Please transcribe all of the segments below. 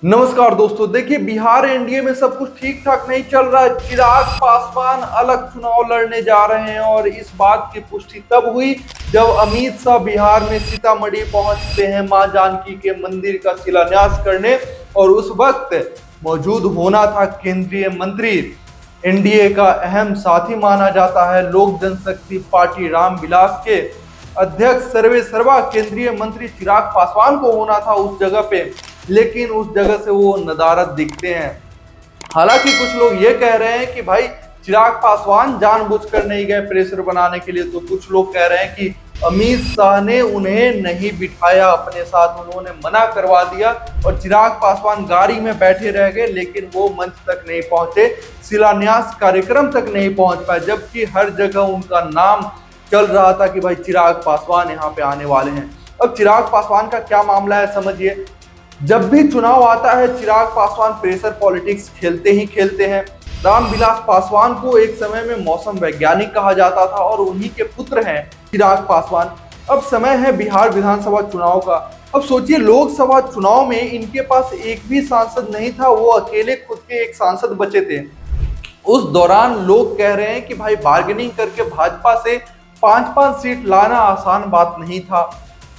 नमस्कार दोस्तों, देखिए बिहार एनडीए में सब कुछ ठीक ठाक नहीं चल रहा है। चिराग पासवान अलग चुनाव लड़ने जा रहे हैं और इस बात की पुष्टि तब हुई जब अमित शाह बिहार में सीतामढ़ी पहुंचते हैं मां जानकी के मंदिर का शिलान्यास करने। और उस वक्त मौजूद होना था केंद्रीय मंत्री, एनडीए का अहम साथी माना जाता है लोक जनशक्ति पार्टी रामविलास के अध्यक्ष सर्वे सर्वा केंद्रीय मंत्री चिराग पासवान को होना था उस जगह पे, लेकिन उस जगह से वो नदारद दिखते हैं। हालांकि कुछ लोग ये कह रहे हैं कि भाई चिराग पासवान जानबूझकर नहीं गए प्रेशर बनाने के लिए, तो कुछ लोग कह रहे हैं कि अमित शाह ने उन्हें नहीं बिठाया अपने साथ, उन्होंने मना करवा दिया और चिराग पासवान गाड़ी में बैठे रह गए, लेकिन वो मंच तक नहीं पहुंचे, शिलान्यास कार्यक्रम तक नहीं पहुंच पाए, जबकि हर जगह उनका नाम चल रहा था कि भाई चिराग पासवान यहाँ पे आने वाले हैं। अब चिराग पासवान का क्या मामला है समझिए। जब भी चुनाव आता है चिराग पासवान प्रेशर पॉलिटिक्स खेलते ही खेलते हैं। रामविलास पासवान को एक समय में मौसम वैज्ञानिक कहा जाता था और उन्हीं के पुत्र हैं चिराग पासवान। अब समय है बिहार विधानसभा चुनाव का। अब सोचिए, लोकसभा चुनाव में इनके पास एक भी सांसद नहीं था, वो अकेले खुद के एक सांसद बचे थे। उस दौरान लोग कह रहे हैं कि भाई बार्गेनिंग करके भाजपा से 5-5 सीट लाना आसान बात नहीं था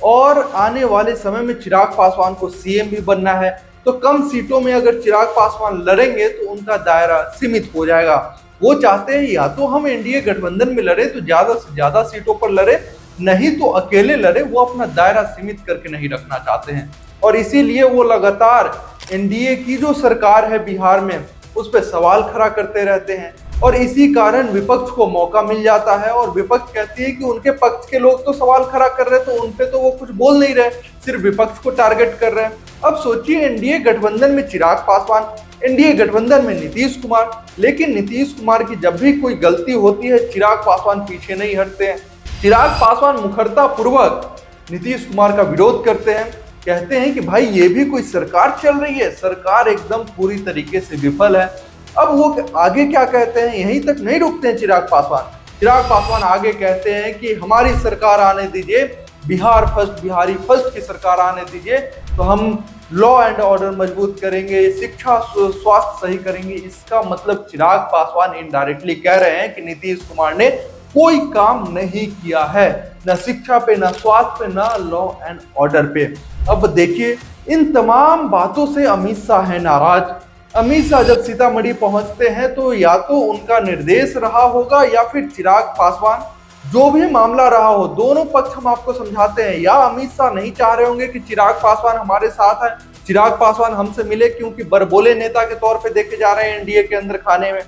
और आने वाले समय में चिराग पासवान को सीएम भी बनना है, तो कम सीटों में अगर चिराग पासवान लड़ेंगे तो उनका दायरा सीमित हो जाएगा। वो चाहते हैं या तो हम एनडीए गठबंधन में लड़े तो ज्यादा से ज्यादा सीटों पर लड़े, नहीं तो अकेले लड़े। वो अपना दायरा सीमित करके नहीं रखना चाहते हैं और इसीलिए वो लगातार एनडीए की जो सरकार है बिहार में उस पर सवाल खड़ा करते रहते हैं और इसी कारण विपक्ष को मौका मिल जाता है और विपक्ष कहती है कि उनके पक्ष के लोग तो सवाल खड़ा कर रहे हैं तो उनपे तो वो कुछ बोल नहीं रहे, सिर्फ विपक्ष को टारगेट कर रहे हैं। अब सोचिए, एनडीए गठबंधन में चिराग पासवान, एनडीए गठबंधन में नीतीश कुमार, लेकिन नीतीश कुमार की जब भी कोई गलती होती है चिराग पासवान पीछे नहीं हटते हैं। चिराग पासवान मुखरता पूर्वक नीतीश कुमार का विरोध करते हैं, कहते हैं कि भाई ये भी कोई सरकार चल रही है, सरकार एकदम पूरी तरीके से विफल है। अब वो आगे क्या कहते हैं, यहीं तक नहीं रुकते हैं चिराग पासवान। चिराग पासवान आगे कहते हैं कि हमारी सरकार आने दीजिए, बिहार फर्स्ट, बिहारी फर्स्ट की सरकार आने दीजिए, तो हम लॉ एंड ऑर्डर मजबूत करेंगे, शिक्षा स्वास्थ्य सही करेंगे। इसका मतलब चिराग पासवान इनडायरेक्टली कह रहे हैं कि नीतीश कुमार ने कोई काम नहीं किया है, न शिक्षा पे, न स्वास्थ्य पे, न लॉ एंड ऑर्डर पे। अब देखिए, इन तमाम बातों से अमित शाह है नाराज। अमित शाह जब सीतामढ़ी पहुंचते हैं तो या तो उनका निर्देश रहा होगा या फिर चिराग पासवान, जो भी मामला रहा हो, दोनों पक्ष हम आपको समझाते हैं। या अमित शाह नहीं चाह रहे होंगे कि चिराग पासवान हमारे साथ है, चिराग पासवान हमसे मिले, क्योंकि बड़बोले नेता के तौर पे देखे जा रहे हैं एनडीए के अंदर खाने में।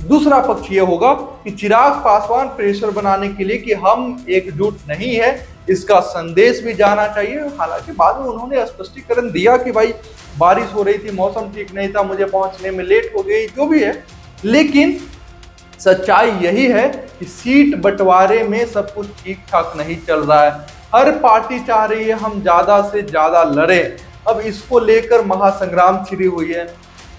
दूसरा पक्ष ये होगा कि चिराग पासवान प्रेशर बनाने के लिए कि हम एकजुट नहीं है, इसका संदेश भी जाना चाहिए। हालांकि बाद में उन्होंने स्पष्टीकरण दिया कि भाई बारिश हो रही थी, मौसम ठीक नहीं था, मुझे पहुंचने में लेट हो गई, जो भी है, लेकिन सच्चाई यही है कि सीट बंटवारे में सब कुछ ठीक ठाक नहीं चल रहा है। हर पार्टी चाह रही है हम ज्यादा से ज्यादा लड़े। अब इसको लेकर महासंग्राम छिड़ी हुई है।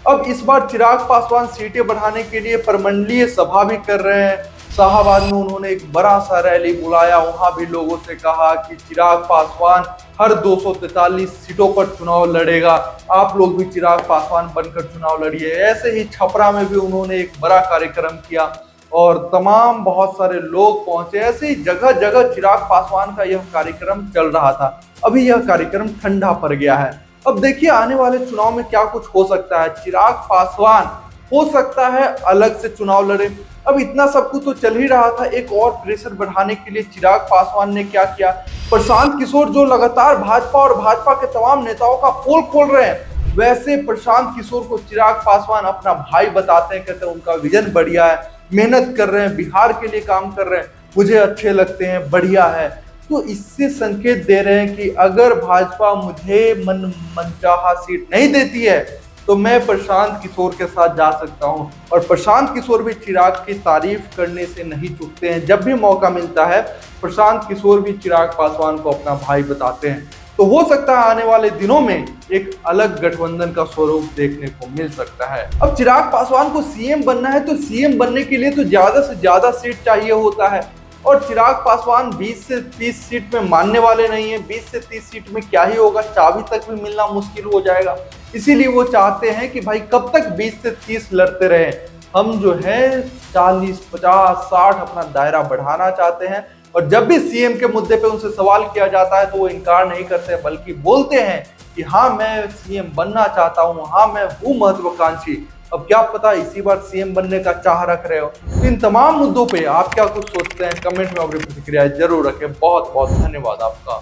अब इस बार चिराग पासवान सीटें बढ़ाने के लिए प्रमंडलीय सभा भी कर रहे हैं। शाहबाद में उन्होंने एक बड़ा सा रैली बुलाया, वहां भी लोगों से कहा कि चिराग पासवान हर 243 सीटों पर चुनाव लड़ेगा, आप लोग भी चिराग पासवान बनकर चुनाव लड़िए। ऐसे ही छपरा में भी उन्होंने एक बड़ा कार्यक्रम किया और तमाम बहुत सारे लोग पहुंचे। ऐसे ही जगह जगह चिराग पासवान का यह कार्यक्रम चल रहा था। अभी यह कार्यक्रम ठंडा पड़ गया है। अब देखिए आने वाले चुनाव में क्या कुछ हो सकता है। चिराग पासवान हो सकता है अलग से चुनाव लड़े। अब इतना सब कुछ तो चल ही रहा था, एक और प्रेशर बढ़ाने के लिए चिराग पासवान ने क्या किया, प्रशांत किशोर जो लगातार भाजपा और भाजपा के तमाम नेताओं का पोल खोल रहे हैं, वैसे प्रशांत किशोर को चिराग पासवान अपना भाई बताते हैं, कहते हैं उनका विजन बढ़िया है, मेहनत कर रहे हैं, बिहार के लिए काम कर रहे हैं, मुझे अच्छे लगते हैं, बढ़िया है। तो इससे संकेत दे रहे हैं कि अगर भाजपा मुझे मनचाहा सीट नहीं देती है तो मैं प्रशांत किशोर के साथ जा सकता हूं। और प्रशांत किशोर भी चिराग की तारीफ करने से नहीं चूकते हैं। जब भी मौका मिलता है प्रशांत किशोर भी चिराग पासवान को अपना भाई बताते हैं। तो हो सकता है आने वाले दिनों में एक अलग गठबंधन का स्वरूप देखने को मिल सकता है। अब चिराग पासवान को सीएम बनना है तो सीएम बनने के लिए तो ज्यादा से ज्यादा सीट चाहिए होता है और चिराग पासवान 20 से 30 सीट में मानने वाले नहीं है। 20 से 30 सीट में क्या ही होगा, चाबी तक भी मिलना मुश्किल हो जाएगा। इसीलिए वो चाहते हैं कि भाई कब तक 20 से 30 लड़ते रहे। हम जो है 40, 50, 60 अपना दायरा बढ़ाना चाहते हैं। और जब भी सीएम के मुद्दे पे उनसे सवाल किया जाता है तो वो इनकार नहीं करते, बल्कि बोलते हैं कि हाँ मैं सीएम बनना चाहता हूँ, हाँ मैं हूँ महत्वाकांक्षी। अब क्या पता इसी बार सीएम बनने का चाह रख रहे हो। तो इन तमाम मुद्दों पे आप क्या कुछ सोचते हैं, कमेंट में अपनी प्रतिक्रिया जरूर रखें। बहुत बहुत धन्यवाद आपका।